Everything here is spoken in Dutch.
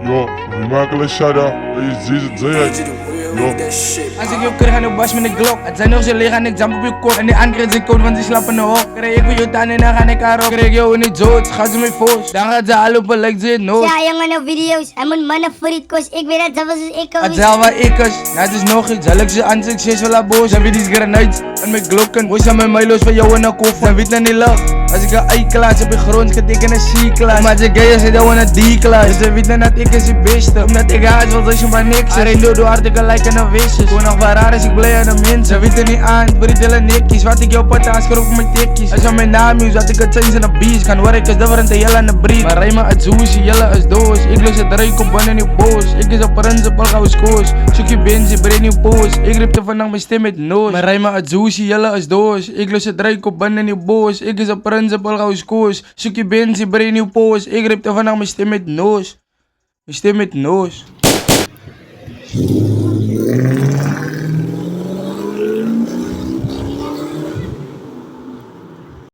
Yo, we maken een shout-out. Je ziet het, zeg Yo. Als ik jou krijg aan de bas met een Glock. Het zijn nog zo leeg en ik jump op je kop. En die andere zijn koud want die slapen de hok. Krijg ik weer je tanden en dan ga ik haar op. Krijg jou in die zoot, gaat ze mee voos. Dan gaat ze al lopen like ze het noos. Ja, jongen, nou video's. Hij moet mannen voor die kost. Ik weet dat dat was dus ik Het zelf waar ik is, dat is nog iets. Zal ik ze aan succes wel boos. Dan weet die grenades en mijn glokken. Hoe zijn mijn milo's van jou in een koffer? Dan weet dan niet lach. Als ik een I-klaas op je grond, schat ik in een C-klaas. Maar als ik gay is, zit jou in een D-klaas. Dus ze weten dat ik is de beste. Omdat ik haast wil, dus je maar niks. Er ain't door artikel like en een wisjes. Toen nog waar raar is, ik blij aan de mensen. Ze weten niet aan, britelen nikkies. Wat ik jou pataas schroef op mijn tikkies. Als je mijn naam is, dat ik het zijn in een beast. Kan werken is different en jelle aan de brief. Maar rijmen het zoesie, jelle is doos. Ik lus het rijk op binnen nieuw boos. Ik is op principal gauw skoos. Zoek je benzie, breng nieuw poos. Ik riep te vandaag mijn stem met noos. Maar rijmen het zoesie, jelle is doos. Ik lus het rijk op binnen nieuw boos. Ik is op principal gauw skoos. Zoek je benzie, breng nieuw poos. Ik riep te vandaag mijn stem met noos. Mijn stem met noos.